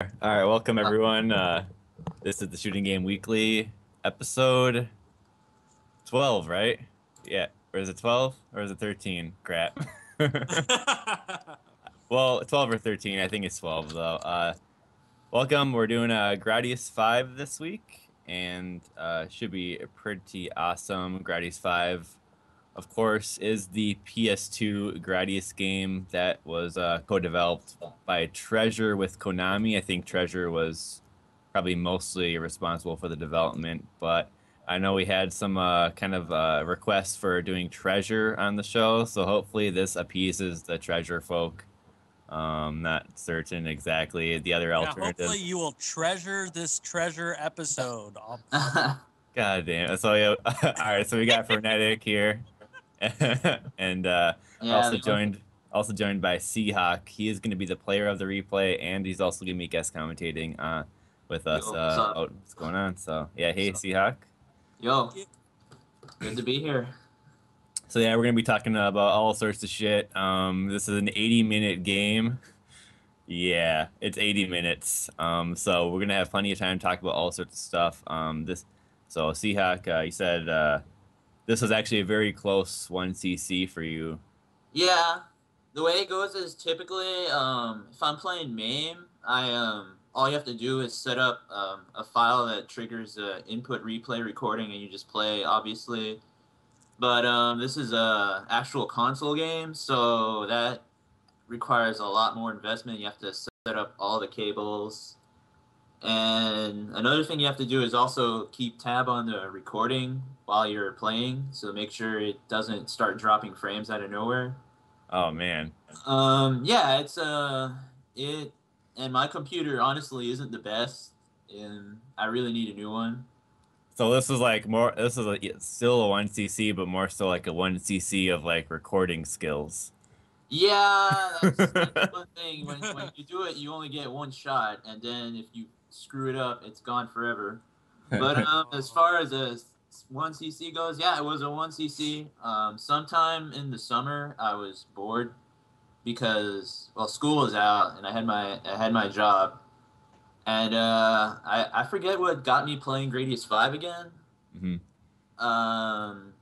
All right, welcome everyone. This is the Shooting Game Weekly episode 12, right? Yeah, or is it 12 or is it 13? Crap. Well, 12 or 13, I think it's 12 though. Welcome. We're doing a Gradius 5 this week and should be pretty awesome. Gradius 5, of course, is the PS2 Gradius game that was co-developed by Treasure with Konami. I think Treasure was probably mostly responsible for the development, but I know we had some requests for doing Treasure on the show, so hopefully this appeases the Treasure folk. Not certain exactly the other Yeah, hopefully alternatives. you will treasure this treasure episode. God damn. So yeah, all right. So we got Frenetic here, and Yeah, also joined by Seahawk. He is going to be the player of the replay, and he's also going to be guest commentating with us. yo, what's up? What's going on? So yeah, hey What's up? Seahawk. Yo, good to be here. So yeah, we're going to be talking about all sorts of shit. This is an 80-minute game. Yeah, it's 80 minutes. So we're gonna have plenty of time to talk about all sorts of stuff. So Seahawk, you said this was actually a very close 1cc for you. Yeah, the way it goes is typically, if I'm playing MAME, all you have to do is set up a file that triggers input replay recording, and you just play, obviously. But this is a actual console game, so that requires a lot more investment. You have to set up all the cables. And another thing you have to do is also keep tab on the recording while you're playing, so make sure it doesn't start dropping frames out of nowhere. Oh man. Yeah, it and my computer honestly isn't the best, and I really need a new one. So this is like more. This is still a 1cc, but more so like a 1cc of like recording skills. Yeah, that's one thing. When you do it, you only get one shot, and then if you screw it up, it's gone forever. But as far as a 1cc goes, yeah, it was a 1cc. Sometime in the summer, I was bored because school was out and I had my job, and I forget what got me playing Gradius 5 again. hmm Um,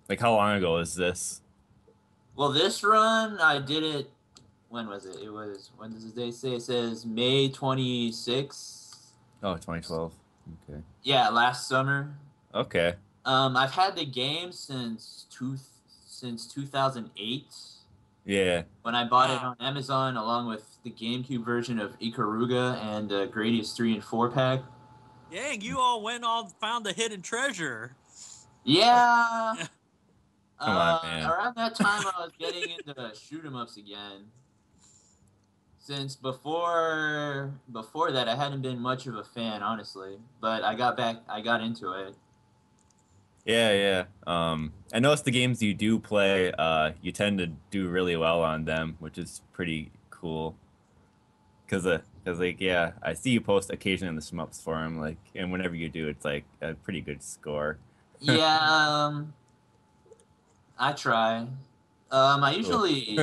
Like how long ago is this? well, this run I did it. When was it? It was, when does the day say? It says May 26th. Oh, 2012. Okay. Yeah, last summer. Okay. I've had the game since 2008 Yeah. when I bought it on Amazon along with the GameCube version of Ikaruga and Gradius 3 and 4 pack. Dang, you all found the hidden treasure. Yeah. Come on, man. Around that time, I was getting into shoot 'em ups again. Since before that, I hadn't been much of a fan, honestly. But I got into it. Yeah, yeah. I noticed the games you do play, you tend to do really well on them, which is pretty cool. Cause like, yeah, I see you post occasionally in the shmups forum, like, and whenever you do, it's like a pretty good score. Yeah, I try. I Cool. usually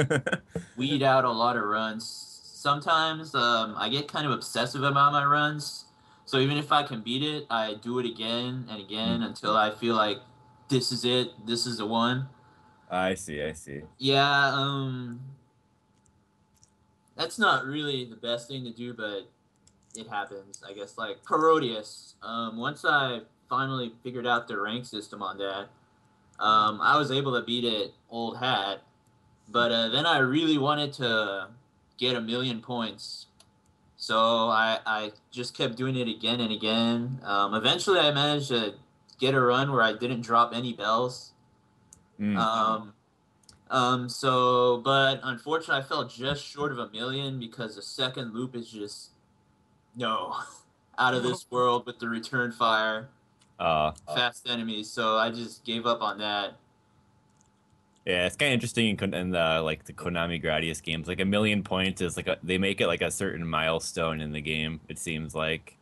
weed out a lot of runs. Sometimes I get kind of obsessive about my runs. So even if I can beat it, I do it again and again until I feel like this is it. This is the one. I see, I see. Yeah, that's not really the best thing to do, but it happens. I guess like Parodius. Once I finally figured out the rank system on that, I was able to beat it old hat. But then I really wanted to get 1,000,000 points. So I just kept doing it again and again. Eventually, I managed to get a run where I didn't drop any bells. Mm. But unfortunately, I fell just short of 1,000,000 because the second loop is just, no, out of this world with the return fire, fast enemies. So I just gave up on that. Yeah, it's kind of interesting in the like the Konami Gradius games. Like 1,000,000 points is like they make it like a certain milestone in the game. It seems like,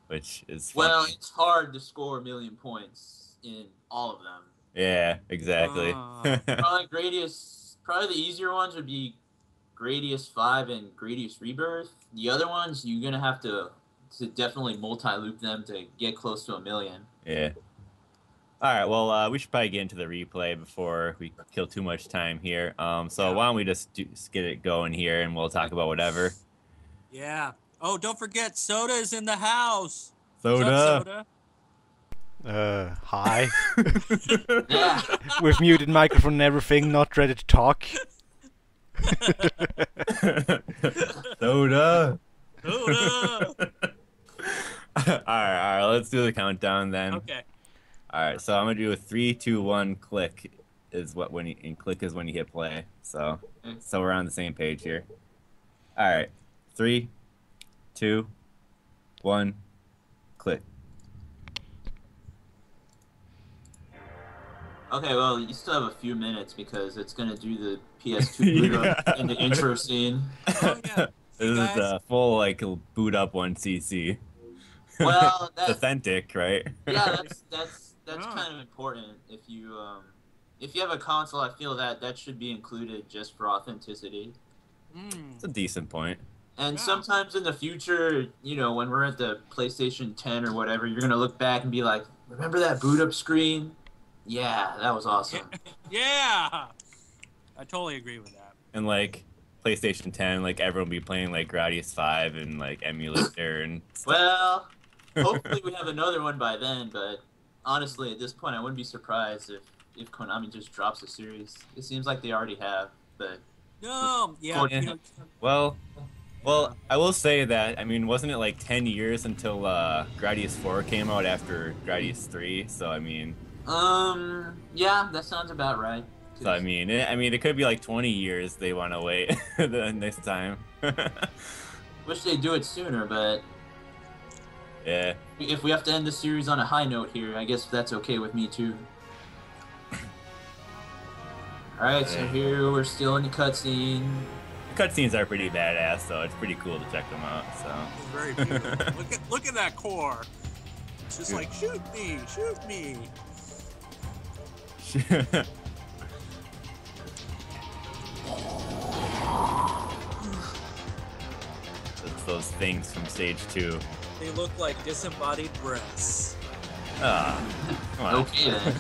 which is Well, funny. it's hard to score 1,000,000 points in all of them. Yeah, exactly. Uh, Probably the easier ones would be Gradius V and Gradius Rebirth. The other ones, you're gonna have to definitely multi-loop them to get close to 1 million. Yeah. All right. Well, we should probably get into the replay before we kill too much time here. So why don't we just get it going here, and we'll talk about whatever. Yeah. Oh, don't forget, Soda is in the house. Soda. What's up, Soda? Hi. Yeah. With muted microphone and everything, not ready to talk. Soda. Soda. All right. Let's do the countdown then. Okay. All right. So I'm gonna do a 3, 2, 1. Click is what when you and click is when you hit play. So we're on the same page here. All right. 3, 2, 1. Click. Okay, well, you still have a few minutes because it's gonna do the PS2 boot up in the intro scene. Oh, yeah. This is a full like boot up 1cc. Well, It's authentic, right? yeah, that's kind of important. If you have a console, I feel that should be included just for authenticity. It's a decent point. And sometimes in the future, you know, when we're at the PlayStation 10 or whatever, you're gonna look back and be like, "Remember that boot up screen? Yeah, that was awesome." Yeah. I totally agree with that. And like PlayStation 10, like everyone will be playing like Gradius 5 and like emulator and stuff. Well, hopefully we have another one by then, but honestly, at this point, I wouldn't be surprised if Konami just drops a series. It seems like they already have, but No. Yeah. Yeah. You know, Well, I will say that, I mean, wasn't it like 10 years until Gradius 4 came out after Gradius 3? So, I mean... yeah, that sounds about right. So, I mean, it could be like 20 years they want to wait the next time. Wish they'd do it sooner, but Yeah. if we have to end the series on a high note here, I guess that's okay with me too. Alright, so here we're still in the cutscene. Cutscenes are pretty badass, so it's pretty cool to check them out. So. it's very beautiful. look at that core. It's just like, shoot me, shoot me. It's those things from stage 2. They look like disembodied breasts. Ah, come on. Okay then.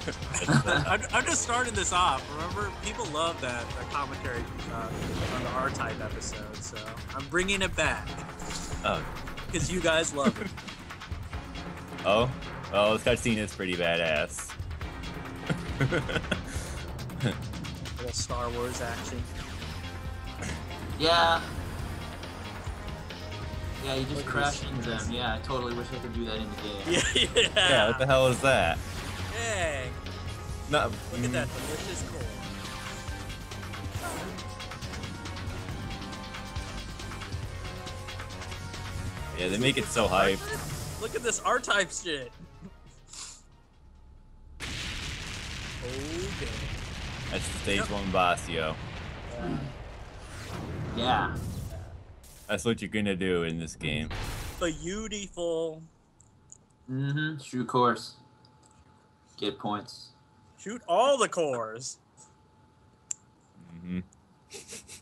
I'm just starting this off. Remember, people love that commentary on the R-Type episode, so I'm bringing it back. Oh. Because you guys love it. Oh, this cutscene is pretty badass. Little Star Wars action. Yeah. Yeah, you just crash into them. Yeah, I totally wish I could do that in the game. Yeah. Yeah, what the hell is that? Dang. No. Look at that delicious core. Yeah, they make it so hype. Look at this R-Type shit. Okay. That's the stage 1 boss, yo. Yeah. That's what you're gonna do in this game. Beautiful. Mm-hmm. Shoot course. Get points. Shoot all the cores. Mm-hmm.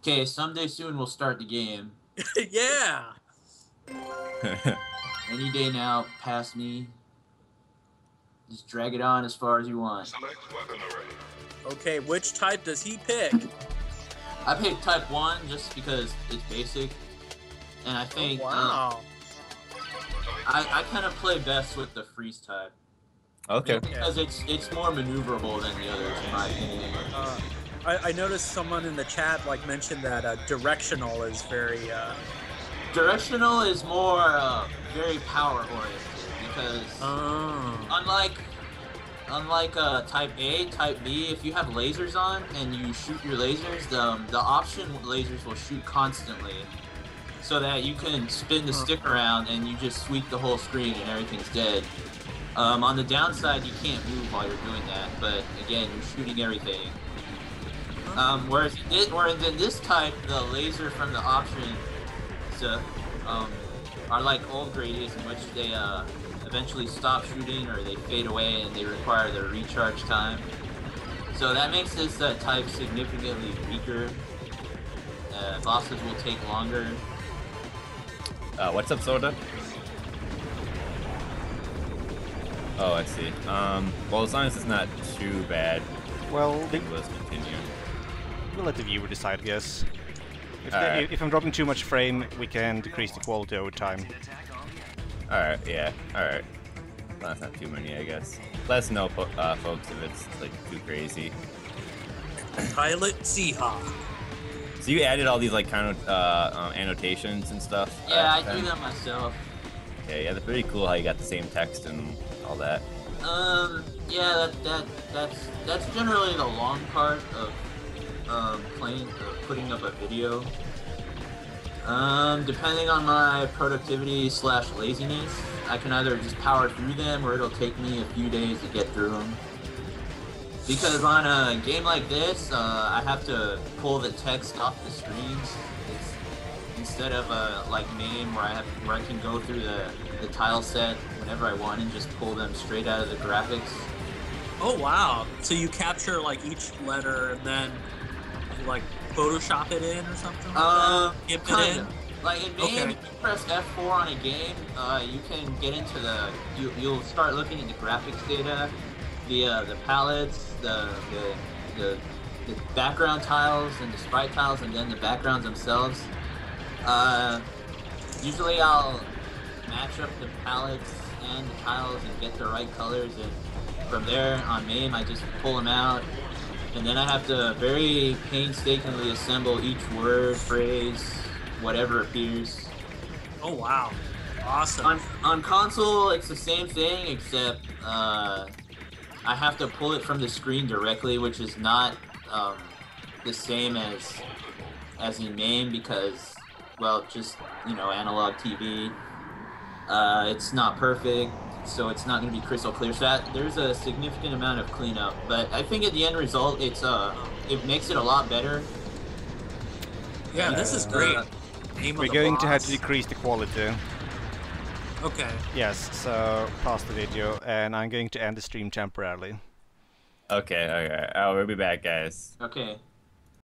Okay, someday soon we'll start the game. Yeah. Any day now, past me. Just drag it on as far as you want. Okay, which type does he pick? I picked type 1 just because it's basic. And I think Wow. I kind of play best with the freeze type. Okay. Because it's more maneuverable than the others, in my opinion. I noticed someone in the chat mentioned that directional is very. Directional is more very power oriented because unlike type A, type B, if you have lasers on and you shoot your lasers, the option lasers will shoot constantly, so that you can spin the stick around and you just sweep the whole screen and everything's dead. On the downside, you can't move while you're doing that, but again, you're shooting everything. Whereas in this type, the laser from the option are like old Gradius, in which they eventually stop shooting or they fade away and they require their recharge time. So that makes this type significantly weaker. bosses will take longer. What's up, Soda? Oh, I see. Well, as long as it's not too bad, Well, let's continue. we'll let the viewer decide, I guess. Alright. If I'm dropping too much frame, we can decrease the quality over time. Alright, yeah, alright. Well, that's not too many, I guess. Let us know, folks, if it's like too crazy. Pilot Seahawk. So you added all these like kind of annotations and stuff? Yeah, I do that myself. Okay, yeah, that's pretty cool how you got the same text and all that. Yeah, that's generally the long part of putting up a video. Depending on my productivity / laziness, I can either just power through them or it'll take me a few days to get through them. Because on a game like this, I have to pull the text off the screens. It's, instead of like MAME where I can go through the tile set whenever I want and just pull them straight out of the graphics. Oh wow! So you capture like each letter and then you like Photoshop it in or something like that? Gimp it in? Kinda. Like in MAME, Okay. if you press F4 on a game, you can get into you'll start looking at the graphics data, the palettes, the background tiles and the sprite tiles, and then the backgrounds themselves. Usually I'll match up the palettes and the tiles and get the right colors, and from there on MAME I just pull them out, and then I have to very painstakingly assemble each word, phrase, whatever appears. Oh wow! Awesome. On console, it's the same thing, except I have to pull it from the screen directly, which is not the same as in MAME because, well, just, you know, analog TV. It's not perfect, so it's not going to be crystal clear. So there's a significant amount of cleanup, but I think at the end result, it makes it a lot better. Yeah, this is great. Name of We're the going to have to boss. decrease the quality. Okay. Yes, so pause the video, and I'm going to end the stream temporarily. Okay, okay. We'll be back, guys. Okay.